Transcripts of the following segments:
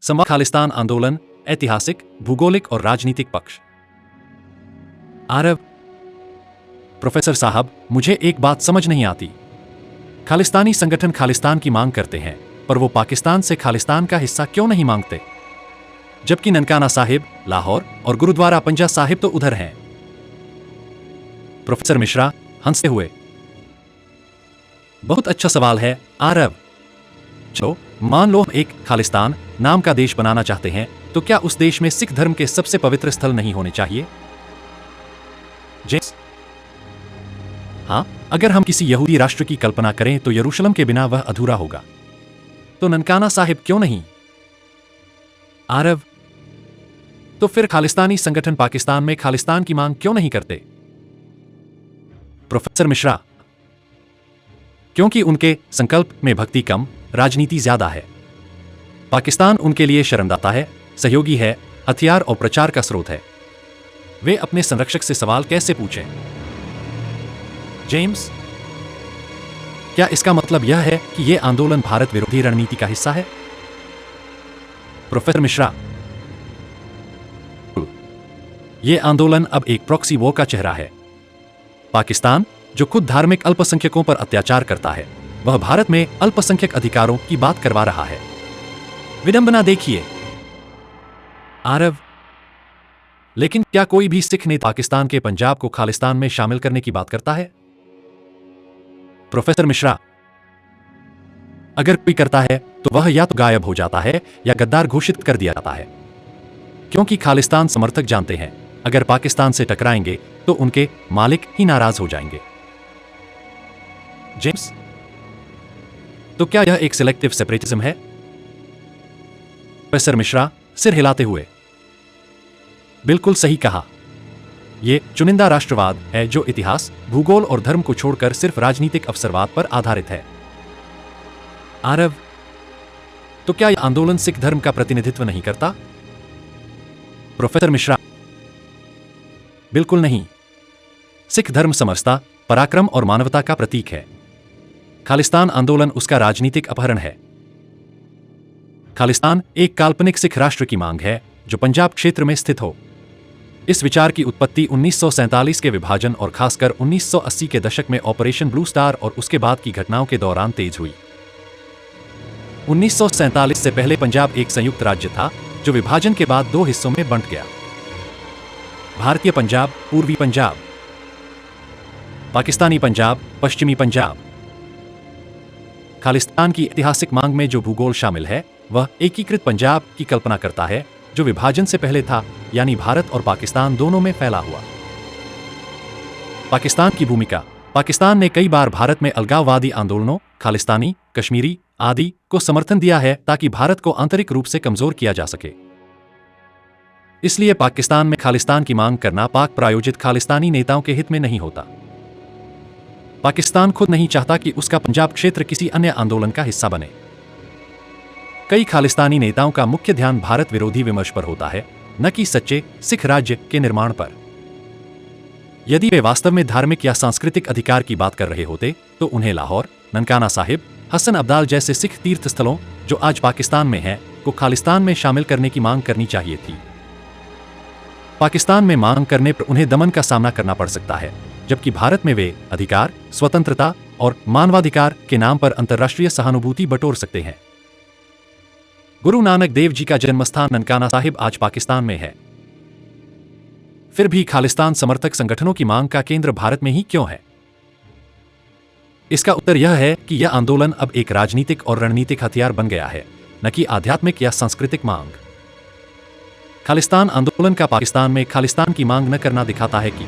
संवाद खालिस्तान आंदोलन, ऐतिहासिक, भूगोलिक और राजनीतिक पक्ष। आरब। प्रोफेसर साहब, मुझे एक बात समझ नहीं आती। खालिस्तानी संगठन खालिस्तान की मांग करते हैं, पर वो पाकिस्तान से खालिस्तान का हिस्सा क्यों नहीं मांगते, जबकि ननकाना साहिब, लाहौर और गुरुद्वारा पंजा साहिब तो उधर हैं। प्रोफेसर मिश्रा हंसते हुए, बहुत अच्छा सवाल है आरब। चलो मान लो एक खालिस्तान नाम का देश बनाना चाहते हैं, तो क्या उस देश में सिख धर्म के सबसे पवित्र स्थल नहीं होने चाहिए? जेम्स, हाँ, अगर हम किसी यहूदी राष्ट्र की कल्पना करें तो यरूशलेम के बिना वह अधूरा होगा। तो ननकाना साहिब क्यों नहीं? आरब, तो फिर खालिस्तानी संगठन पाकिस्तान में खालिस्तान की मांग क्यों नहीं करते? प्रोफेसर मिश्रा, क्योंकि उनके संकल्प में भक्ति कम, राजनीति ज्यादा है। पाकिस्तान उनके लिए शर्मदाता है, सहयोगी है, हथियार और प्रचार का स्रोत है। वे अपने संरक्षक से सवाल कैसे पूछें? जेम्स, क्या इसका मतलब यह है कि यह आंदोलन भारत विरोधी रणनीति का हिस्सा है? प्रोफेसर मिश्रा, यह आंदोलन अब एक प्रॉक्सी वॉर का चेहरा है। पाकिस्तान, जो खुद धार्मिक अल्पसंख्यकों पर अत्याचार करता है, वह भारत में अल्पसंख्यक अधिकारों की बात करवा रहा है। विडंबना देखिए। आरब, लेकिन क्या कोई भी सिख नेता पाकिस्तान के पंजाब को खालिस्तान में शामिल करने की बात करता है? प्रोफेसर मिश्रा, अगर कोई करता है तो वह या तो गायब हो जाता है या गद्दार घोषित कर दिया जाता है, क्योंकि खालिस्तान समर्थक जानते हैं अगर पाकिस्तान से टकराएंगे तो उनके मालिक ही नाराज हो जाएंगे। जेम्स, तो क्या यह एक सिलेक्टिव सेपरेटिज्म है? प्रोफेसर मिश्रा सिर हिलाते हुए, बिल्कुल सही कहा। यह चुनिंदा राष्ट्रवाद है जो इतिहास, भूगोल और धर्म को छोड़कर सिर्फ राजनीतिक अवसरवाद पर आधारित है। आरब, तो क्या यह आंदोलन सिख धर्म का प्रतिनिधित्व नहीं करता? प्रोफेसर मिश्रा, बिल्कुल नहीं। सिख धर्म समरसता, पराक्रम और मानवता का प्रतीक है। खालिस्तान आंदोलन उसका राजनीतिक अपहरण है। खालिस्तान एक काल्पनिक सिख राष्ट्र की मांग है जो पंजाब क्षेत्र में स्थित हो। इस विचार की उत्पत्ति 1947 के विभाजन और खासकर 1980 के दशक में ऑपरेशन ब्लू स्टार और उसके बाद की घटनाओं के दौरान तेज हुई। 1947 से पहले पंजाब एक संयुक्त राज्य था जो विभाजन के बाद दो हिस्सों में बंट गया। भारतीय पंजाब, पूर्वी पंजाब, पाकिस्तानी पंजाब, पश्चिमी पंजाब। खालिस्तान की ऐतिहासिक मांग में जो भूगोल शामिल है वह एकीकृत पंजाब की कल्पना करता है जो विभाजन से पहले था, यानी भारत और पाकिस्तान दोनों में फैला हुआ। पाकिस्तान की भूमिका। पाकिस्तान ने कई बार भारत में अलगाववादी आंदोलनों, खालिस्तानी, कश्मीरी आदि को समर्थन दिया है ताकि भारत को आंतरिक रूप से कमजोर किया जा सके। इसलिए पाकिस्तान में खालिस्तान की मांग करना पाक प्रायोजित खालिस्तानी नेताओं के हित में नहीं होता। पाकिस्तान खुद नहीं चाहता कि उसका पंजाब क्षेत्र किसी अन्य आंदोलन का हिस्सा बने। कई खालिस्तानी नेताओं का मुख्य ध्यान भारत विरोधी विमर्श पर होता है, न कि सच्चे सिख राज्य के निर्माण पर। यदि वे वास्तव में धार्मिक या सांस्कृतिक अधिकार की बात कर रहे होते तो उन्हें लाहौर, ननकाना साहिब, हसन अब्दाल जैसे सिख तीर्थ स्थलों जो आज पाकिस्तान में हैं को खालिस्तान में शामिल करने की मांग करनी चाहिए थी। पाकिस्तान में मांग करने पर उन्हें दमन का सामना करना पड़ सकता है, जबकि भारत में वे अधिकार, स्वतंत्रता और मानवाधिकार के नाम पर अंतर्राष्ट्रीय सहानुभूति बटोर सकते हैं। गुरु नानक देव जी का जन्मस्थान ननकाना साहिब आज पाकिस्तान में है। फिर भी खालिस्तान समर्थक संगठनों की मांग का केंद्र भारत में ही क्यों है? इसका उत्तर यह है कि यह आंदोलन अब एक राजनीतिक और रणनीतिक हथियार बन गया है, न कि आध्यात्मिक या सांस्कृतिक मांग। खालिस्तान आंदोलन का पाकिस्तान में खालिस्तान की मांग न करना दिखाता है कि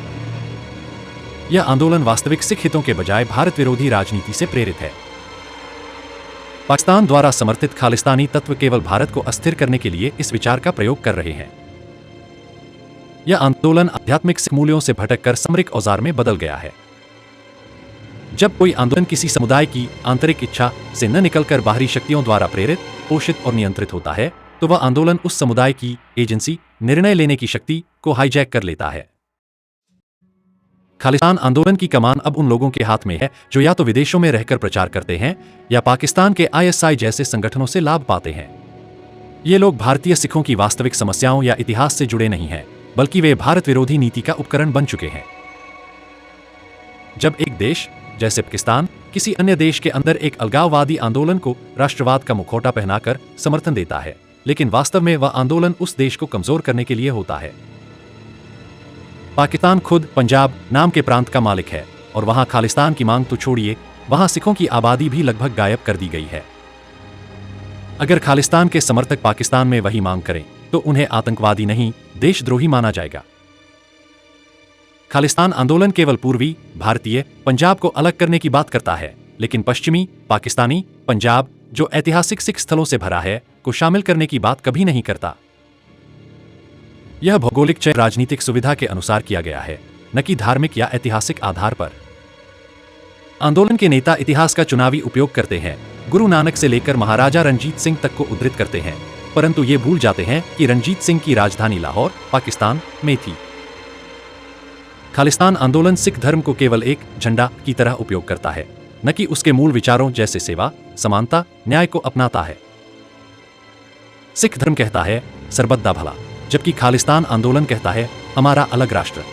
यह आंदोलन वास्तविक सिख हितों के बजाय भारत विरोधी राजनीति से प्रेरित है। पाकिस्तान द्वारा समर्थित खालिस्तानी तत्व केवल भारत को अस्थिर करने के लिए इस विचार का प्रयोग कर रहे हैं। यह आंदोलन आध्यात्मिक सिख मूल्यों से भटककर सामरिक औजार में बदल गया है। जब कोई आंदोलन किसी समुदाय की आंतरिक इच्छा से न निकलकर बाहरी शक्तियों द्वारा प्रेरित, पोषित और नियंत्रित होता है, तो वह आंदोलन उस समुदाय की एजेंसी, निर्णय लेने की शक्ति को हाईजैक कर लेता है। खालिस्तान आंदोलन की कमान अब उन लोगों के हाथ में है जो या तो विदेशों में रहकर प्रचार करते हैं या पाकिस्तान के ISI जैसे संगठनों से लाभ पाते हैं। ये लोग भारतीय सिखों की वास्तविक समस्याओं या इतिहास से जुड़े नहीं हैं, बल्कि वे भारत विरोधी नीति का उपकरण बन चुके हैं। जब एक देश जैसे पाकिस्तान किसी अन्य देश के अंदर एक अलगाववादी आंदोलन को राष्ट्रवाद का मुखौटा पहनाकर समर्थन देता है, लेकिन वास्तव में वह आंदोलन उस देश को कमजोर करने के लिए होता है। पाकिस्तान खुद पंजाब नाम के प्रांत का मालिक है और वहां खालिस्तान की मांग तो छोड़िए, वहां सिखों की आबादी भी लगभग गायब कर दी गई है। अगर खालिस्तान के समर्थक पाकिस्तान में वही मांग करें तो उन्हें आतंकवादी नहीं, देशद्रोही माना जाएगा। खालिस्तान आंदोलन केवल पूर्वी भारतीय पंजाब को अलग करने की बात करता है, लेकिन पश्चिमी पाकिस्तानी पंजाब, जो ऐतिहासिक सिख स्थलों से भरा है, को शामिल करने की बात कभी नहीं करता। यह भौगोलिक चयन राजनीतिक सुविधा के अनुसार किया गया है, न कि धार्मिक या ऐतिहासिक आधार पर। आंदोलन के नेता इतिहास का चुनावी उपयोग करते हैं, गुरु नानक से लेकर महाराजा रणजीत सिंह तक को उद्धृत करते हैं, परंतु ये भूल जाते हैं कि रणजीत सिंह की राजधानी लाहौर पाकिस्तान में थी। खालिस्तान आंदोलन सिख धर्म को केवल एक झंडा की तरह उपयोग करता है, न कि उसके मूल विचारों जैसे सेवा, समानता, न्याय को अपनाता है। सिख धर्म कहता है सरबत दा भला, जबकि खालिस्तान आंदोलन कहता है हमारा अलग राष्ट्र।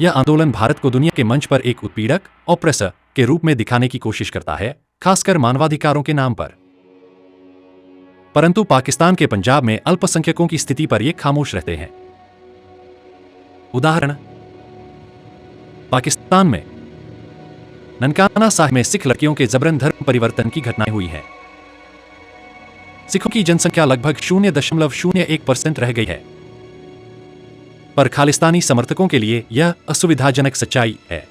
यह आंदोलन भारत को दुनिया के मंच पर एक उत्पीड़क ऑप्रेसर के रूप में दिखाने की कोशिश करता है, खासकर मानवाधिकारों के नाम पर। परंतु पाकिस्तान के पंजाब में अल्पसंख्यकों की स्थिति पर ये खामोश रहते हैं। उदाहरण, पाकिस्तान में ननकाना साहिब में सिख लड़कियों के जबरन धर्म परिवर्तन की घटनाएं हुई हैं। सिखों की जनसंख्या लगभग 0.01% रह गई है, पर खालिस्तानी समर्थकों के लिए यह असुविधाजनक सच्चाई है।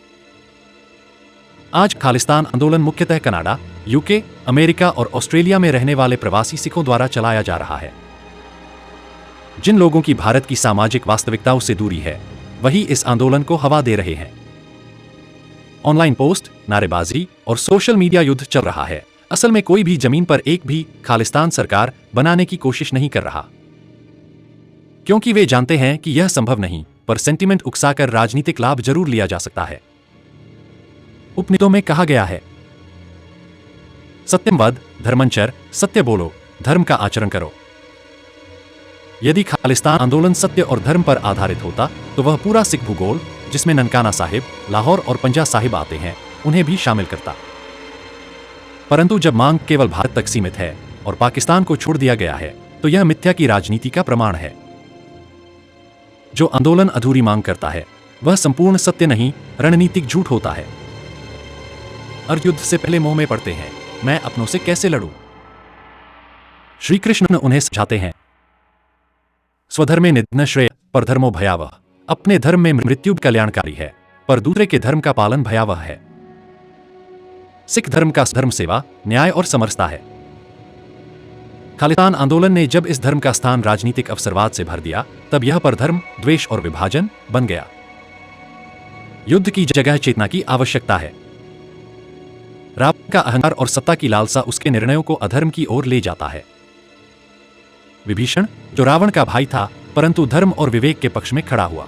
आज खालिस्तान आंदोलन मुख्यतः कनाडा, यूके, अमेरिका और ऑस्ट्रेलिया में रहने वाले प्रवासी सिखों द्वारा चलाया जा रहा है। जिन लोगों की भारत की सामाजिक वास्तविकताओं से दूरी है, वही इस आंदोलन को हवा दे रहे हैं। ऑनलाइन पोस्ट, नारेबाजी और सोशल मीडिया युद्ध चल रहा है। असल में कोई भी जमीन पर एक भी खालिस्तान सरकार बनाने की कोशिश नहीं कर रहा, क्योंकि वे जानते हैं कि यह संभव नहीं, पर सेंटिमेंट उकसाकर राजनीतिक लाभ जरूर लिया जा सकता है। उपनिषदों में कहा गया है, सत्यम वद धर्मंचर, सत्य बोलो, धर्म का आचरण करो। यदि खालिस्तान आंदोलन सत्य और धर्म पर आधारित होता तो वह पूरा सिख भूगोल, जिसमें ननकाना साहिब, लाहौर और पंजा साहिब आते हैं, उन्हें भी शामिल करता। परंतु जब मांग केवल भारत तक सीमित है और पाकिस्तान को छोड़ दिया गया है, तो यह मिथ्या की राजनीति का प्रमाण है। जो आंदोलन अधूरी मांग करता है, वह संपूर्ण सत्य नहीं, रणनीतिक झूठ होता है। अर्जुन युद्ध से पहले मोह में पड़ते हैं, मैं अपनों से कैसे लड़ूं? श्री कृष्ण उन्हें समझाते हैं, स्वधर्मे निधन श्रेय, परधर्मो भयावह। अपने धर्म में मृत्यु कल्याणकारी है, पर दूसरे के धर्म का पालन भयावह है। सिख धर्म का धर्म सेवा, न्याय और समरसता है। खालिस्तान आंदोलन ने जब इस धर्म का स्थान राजनीतिक अवसरवाद से भर दिया, तब यह परधर्म, द्वेष और विभाजन बन गया। युद्ध की जगह चेतना की आवश्यकता है। रावण का अहंकार और सत्ता की लालसा उसके निर्णयों को अधर्म की ओर ले जाता है। विभीषण, जो रावण का भाई था, परंतु धर्म और विवेक के पक्ष में खड़ा हुआ।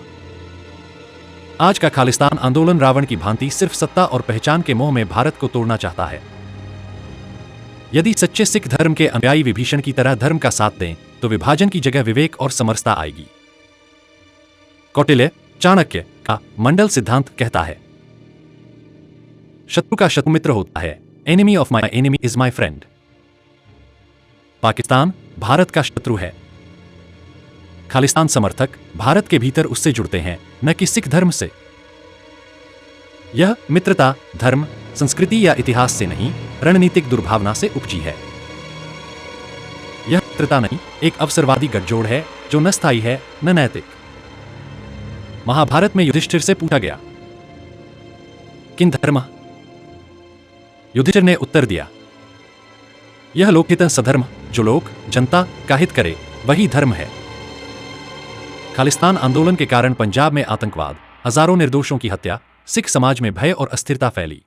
आज का खालिस्तान आंदोलन रावण की भांति सिर्फ सत्ता और पहचान के मोह में भारत को तोड़ना चाहता है। यदि सच्चे सिख धर्म के अनुयायी विभीषण की तरह धर्म का साथ दें, तो विभाजन की जगह विवेक और समरसता आएगी। कौटिल्य चाणक्य का मंडल सिद्धांत कहता है, शत्रु का शत्रु मित्र होता है, enemy of my enemy is my friend. Pakistan Bharat का शत्रु है। खालिस्तान समर्थक भारत के भीतर उससे जुड़ते हैं, न कि सिख धर्म से। यह मित्रता धर्म, संस्कृति या इतिहास से नहीं, रणनीतिक दुर्भावना से उपजी है। यह मित्रता नहीं, एक अवसरवादी गठजोड़ है जो न स्थायी है न नैतिक। महाभारत में युधिष्ठिर से पूछा गया, किन धर्म? युधिष्ठिर ने उत्तर दिया, यह लोकहित सधर्म, जो लोक जनता का हित करे वही धर्म है। खालिस्तान आंदोलन के कारण पंजाब में आतंकवाद, हजारों निर्दोषों की हत्या, सिख समाज में भय और अस्थिरता फैली।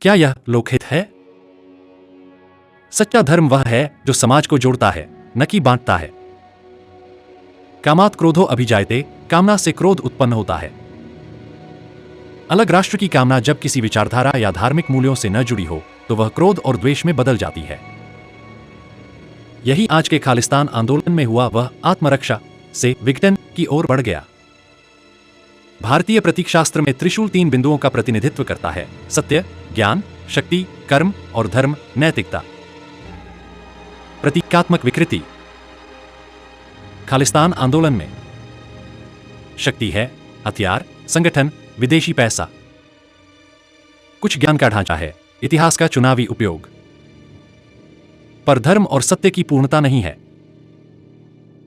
क्या यह लोकहित है? सच्चा धर्म वह है जो समाज को जोड़ता है, न कि बांटता है। कामात् क्रोधो अभिजायते, कामना से क्रोध उत्पन्न होता है। अलग राष्ट्र की कामना जब किसी विचारधारा या धार्मिक मूल्यों से न जुड़ी हो, तो वह क्रोध और द्वेष में बदल जाती है। यही आज के खालिस्तान आंदोलन में हुआ। वह आत्मरक्षा से विघटन की ओर बढ़ गया। भारतीय प्रतीकशास्त्र में त्रिशूल 3 बिंदुओं का प्रतिनिधित्व करता है: सत्य, ज्ञान, शक्ति, कर्म और धर्म, नैतिकता। प्रतीकात्मक विकृति। खालिस्तान आंदोलन में शक्ति है हथियार, संगठन, विदेशी पैसा। कुछ ज्ञान का ढांचा है, इतिहास का चुनावी उपयोग। पर धर्म और सत्य की पूर्णता नहीं है।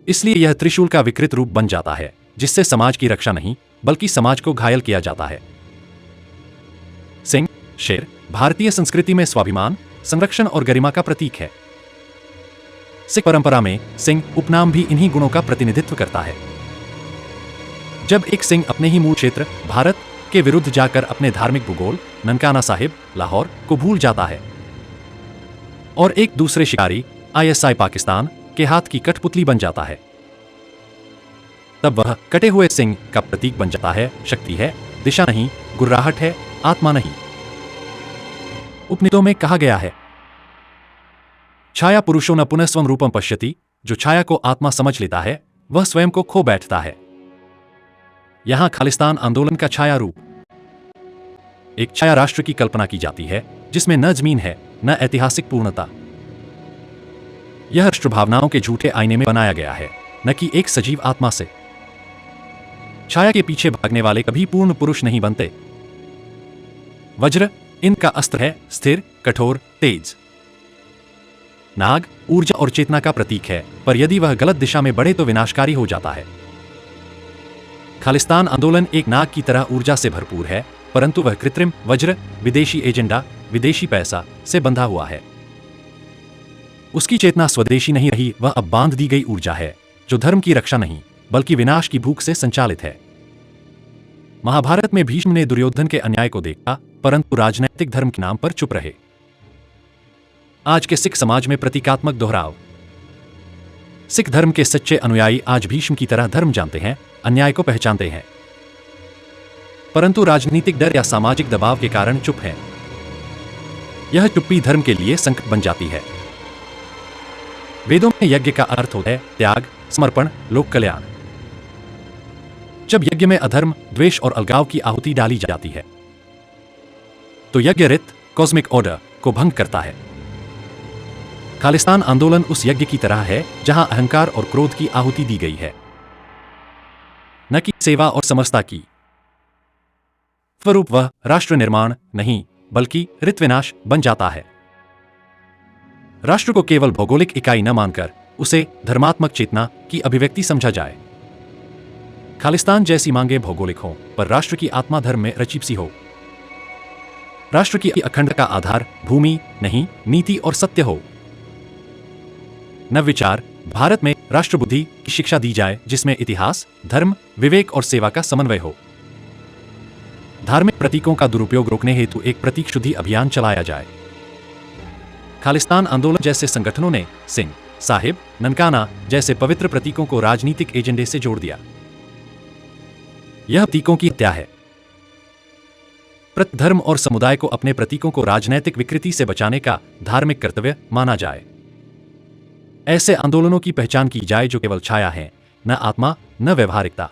इसलिए यह त्रिशूल का विकृत रूप बन जाता है, जिससे समाज की रक्षा नहीं बल्कि समाज को घायल किया जाता है। सिंह, शेर, भारतीय संस्कृति में स्वाभिमान, संरक्षण और गरिमा का प्रतीक है। सिख परंपरा में सिंह उपनाम भी इन्हीं गुणों का प्रतिनिधित्व करता है। जब एक सिंह अपने ही मूल क्षेत्र भारत के विरुद्ध जाकर अपने धार्मिक भूगोल ननकाना साहिब, लाहौर को भूल जाता है और एक दूसरे शिकारी ISI पाकिस्तान के हाथ की कठपुतली बन जाता है, तब वह कटे हुए सिंह का प्रतीक बन जाता है। शक्ति है, दिशा नहीं, गुर्राहट है, आत्मा नहीं। उपनिषदों में कहा गया है, छाया पुरुषो न पुनः स्वं रूपम पश्यति। जो छाया को आत्मा समझ लेता है वह स्वयं को खो बैठता है। यहां खालिस्तान आंदोलन का छाया रूप, एक छाया राष्ट्र की कल्पना की जाती है जिसमें न जमीन है न ऐतिहासिक पूर्णता। यह राष्ट्र भावनाओं के झूठे आईने में बनाया गया है, न कि एक सजीव आत्मा से। छाया के पीछे भागने वाले कभी पूर्ण पुरुष नहीं बनते। वज्र इनका अस्त्र है, स्थिर, कठोर, तेज। नाग ऊर्जा और चेतना का प्रतीक है, पर यदि वह गलत दिशा में बढ़े तो विनाशकारी हो जाता है। खालिस्तान आंदोलन एक नाग की तरह ऊर्जा से भरपूर है, परंतु वह कृत्रिम वज्र, विदेशी एजेंडा, विदेशी पैसा से बंधा हुआ है। उसकी चेतना स्वदेशी नहीं रही, वह अब बांध दी गई ऊर्जा है जो धर्म की रक्षा नहीं बल्कि विनाश की भूख से संचालित है। महाभारत में भीष्म ने दुर्योधन के अन्याय को देखा, परंतु राजनैतिक धर्म के नाम पर चुप रहे। आज के सिख समाज में प्रतीकात्मक दोहराव। सिख धर्म के सच्चे अनुयायी आज भीष्म की तरह धर्म जानते हैं, अन्याय को पहचानते हैं, परंतु राजनीतिक डर या सामाजिक दबाव के कारण चुप हैं। यह चुप्पी धर्म के लिए संकट बन जाती है। वेदों में यज्ञ का अर्थ होता है त्याग, समर्पण, लोक कल्याण। जब यज्ञ में अधर्म, द्वेष और अलगाव की आहुति डाली जाती है तो यज्ञ रित, कॉस्मिक ऑर्डर को भंग करता है। खालिस्तान आंदोलन उस यज्ञ की तरह है जहां अहंकार और क्रोध की आहुति दी गई है, न कि सेवा और समरसता की। स्वरूप वह राष्ट्र निर्माण नहीं बल्कि ऋतविनाश बन जाता है। राष्ट्र को केवल भौगोलिक इकाई न मानकर उसे धर्मात्मक चेतना की अभिव्यक्ति समझा जाए। खालिस्तान जैसी मांगे भौगोलिक हों, पर राष्ट्र की आत्मा धर्म में रचित सी हो। राष्ट्र की अखंडता का आधार भूमि नहीं, नीति और सत्य हो। नवविचार भारत में राष्ट्रबुद्धि की शिक्षा दी जाए, जिसमें इतिहास, धर्म, विवेक और सेवा का समन्वय हो। धार्मिक प्रतीकों का दुरुपयोग रोकने हेतु एक प्रतीक शुद्धि अभियान चलाया जाए। खालिस्तान आंदोलन जैसे संगठनों ने सिंह, साहिब, ननकाना जैसे पवित्र प्रतीकों को राजनीतिक एजेंडे से जोड़ दिया। यह प्रतीकों की हत्या है। प्रत्येक धर्म और समुदाय को अपने प्रतीकों को राजनैतिक विकृति से बचाने का धार्मिक कर्तव्य माना जाए। ऐसे आंदोलनों की पहचान की जाए जो केवल छाया है, न आत्मा, न व्यवहारिकता।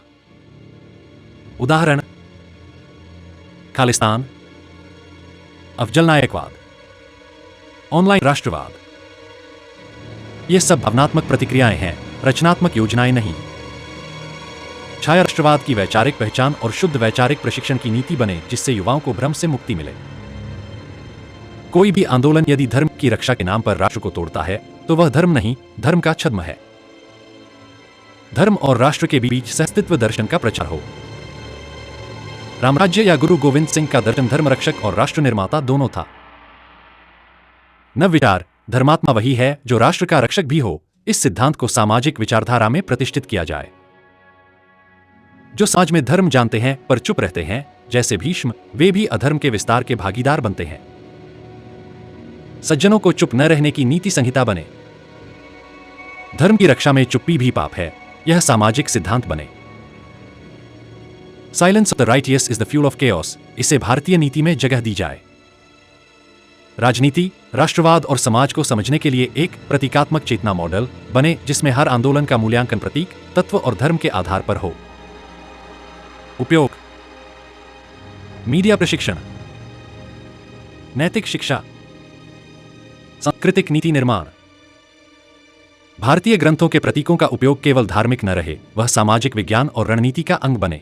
उदाहरण: खालिस्तान, अफजल नायकवाद, ऑनलाइन राष्ट्रवाद। ये सब भावनात्मक प्रतिक्रियाएं हैं, रचनात्मक योजनाएं नहीं। छाया राष्ट्रवाद की वैचारिक पहचान और शुद्ध वैचारिक प्रशिक्षण की नीति बने, जिससे युवाओं को भ्रम से मुक्ति मिले। कोई भी आंदोलन यदि धर्म की रक्षा के नाम पर राष्ट्र को तोड़ता है तो वह धर्म नहीं, धर्म का छद्म है। धर्म और राष्ट्र के बीच सहअस्तित्व दर्शन का प्रचार हो। रामराज्य या गुरु गोविंद सिंह का दर्शन धर्म रक्षक और राष्ट्र निर्माता दोनों था। नवविचार धर्मात्मा वही है जो राष्ट्र का रक्षक भी हो। इस सिद्धांत को सामाजिक विचारधारा में प्रतिष्ठित किया जाए। जो समाज में धर्म जानते हैं पर चुप रहते हैं, जैसे भीष्म, वे भी अधर्म के विस्तार के भागीदार बनते हैं। सज्जनों को चुप न रहने की नीति संहिता बने। धर्म की रक्षा में चुप्पी भी पाप है, यह सामाजिक सिद्धांत बने। Silence of the righteous is the fuel of chaos, इसे भारतीय नीति में जगह दी जाए। राजनीति, राष्ट्रवाद और समाज को समझने के लिए एक प्रतीकात्मक चेतना मॉडल बने जिसमें हर आंदोलन का मूल्यांकन प्रतीक, तत्व और धर्म के आधार पर हो। उपयोग: मीडिया प्रशिक्षण, नैतिक शिक्षा, सांस्कृतिक नीति निर्माण। भारतीय ग्रंथों के प्रतीकों का उपयोग केवल धार्मिक न रहे, वह सामाजिक विज्ञान और रणनीति का अंग बने।